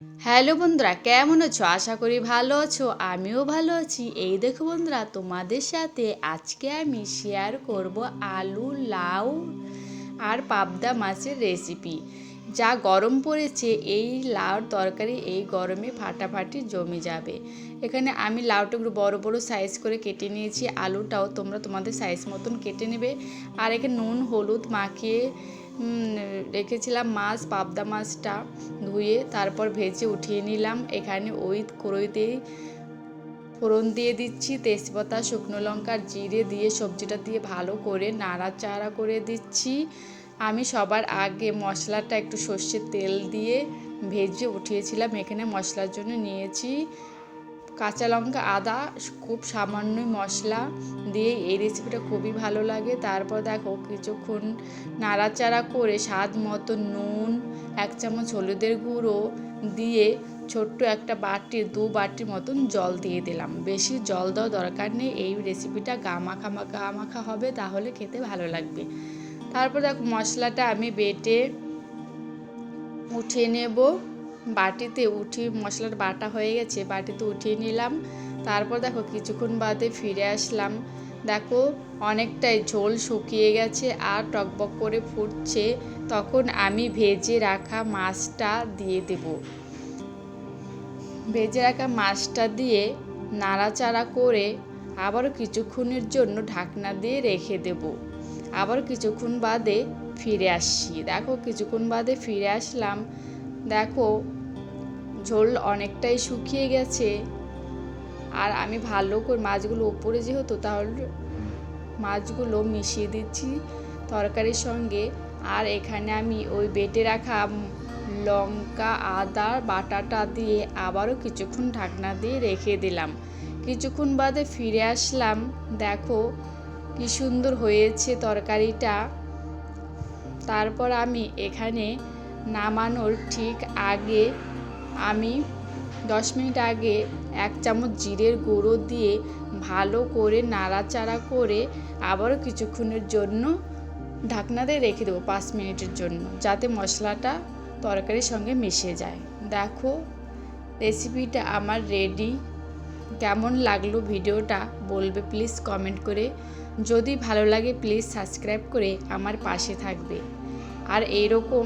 Hello বন্ধুরা, কেমন আছো? আশা করি ভালো আছো। আমিও ভালো আছি। এই দেখো বন্ধুরা, তোমাদের সাথে আজকে আমি শেয়ার করব আলু, লাউ আর পাবদা মাছের রেসিপি। যা গরম পড়েছে, এই লাউর তরকারি এই গরমে ফাটাফাটি জমে যাবে। এখানে আমি লাউটা একটু বড় বড় সাইজ করে কেটে নিয়েছি। আলুটাও তোমরা তোমাদের সাইজ মতন কেটে নেবে। আর এখানে নুন হলুদ মাখিয়ে রেখেছিলাম মাছ, পাবদা মাছটা ধুয়ে তারপর ভেজে উঠিয়ে নিলাম। এখানে ওই কড়াইতেই ফোড়ন দিয়ে দিচ্ছি, তেজপাতা, শুকনো লঙ্কা, জিরে দিয়ে সবজিটা দিয়ে ভালো করে নাড়াচাড়া করে দিচ্ছি। আমি সবার আগে মশলাটা একটু সর্ষের তেল দিয়ে ভেজে উঠিয়েছিলাম। এখানে মশলার জন্য নিয়েছি কাঁচা লঙ্কা, আদা, খুব সামান্যই মশলা দিয়ে এই রেসিপিটা খুবই ভালো লাগে। তারপর দেখো কিছুক্ষণ নাড়াচাড়া করে স্বাদ মতো নুন, 1 চামচ হলুদের গুঁড়ো দিয়ে ছোট্ট একটা বাটি 2 বাটির মতন জল দিয়ে দিলাম। বেশি জল দেওয়া দরকার নেই, এই রেসিপিটা গামাখা হবে, তাহলে খেতে ভালো লাগবে। তারপর দেখো মশলাটা আমি বেটে উঠিয়ে নেব। বাটিতে উঠিয়ে মশলার বাটা হয়ে গেছে, বাটিতে উঠিয়ে নিলাম। তারপর দেখো কিছুক্ষণ বাদে ফিরে আসলাম। দেখো অনেকটাই ঝোল শুকিয়ে গেছে আর টকবক করে ফুটছে। তখন আমি ভেজে রাখা মাছটা দিয়ে দেব। ভেজে রাখা মাছটা দিয়ে নাড়াচাড়া করে আবারও কিছুক্ষণের জন্য ঢাকনা দিয়ে রেখে দেব। আবার কিছুক্ষণ বাদে ফিরে আসছি। দেখো কিছুক্ষণ বাদে ফিরে আসলাম। দেখো ঝোল অনেকটাই শুকিয়ে গেছে। আর আমি ভালো করে মাছগুলো উপরে যেহেতু, তাহলে মাছগুলো মিশিয়ে দিচ্ছি তরকারির সঙ্গে। আর এখানে আমি ওই বেটে রাখা লঙ্কা আদা বাটাটা দিয়ে আবারও কিছুক্ষণ ঢাকনা দিয়ে রেখে দিলাম। কিছুক্ষণ বাদে ফিরে আসলাম। দেখো কি সুন্দর হয়েছে তরকারিটা। তারপর আমি এখানে নামানোর ঠিক আগে আমি 10 মিনিট আগে 1 চামচ জিরের গুঁড়ো দিয়ে ভালো করে নাড়াচাড়া করে আবারও কিছুক্ষণের জন্য ঢাকনা দিয়ে রেখে দেবো 5 মিনিটের জন্য, যাতে মশলাটা তরকারির সঙ্গে মিশে যায়। দেখো রেসিপিটা আমার রেডি। কেমন লাগলো ভিডিওটা বলবে প্লিজ কমেন্ট করে। যদি ভালো লাগে প্লিজ সাবস্ক্রাইব করে আমার পাশে থাকবে। আর এইরকম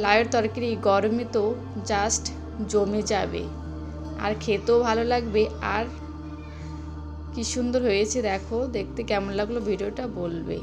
লাউয়ের তরকারি গরমে তো জাস্ট জমে যাবে, আর খেতেও ভালো লাগবে। আর কি সুন্দর হয়েছে দেখো, দেখতে কেমন লাগলো ভিডিওটা বলবে।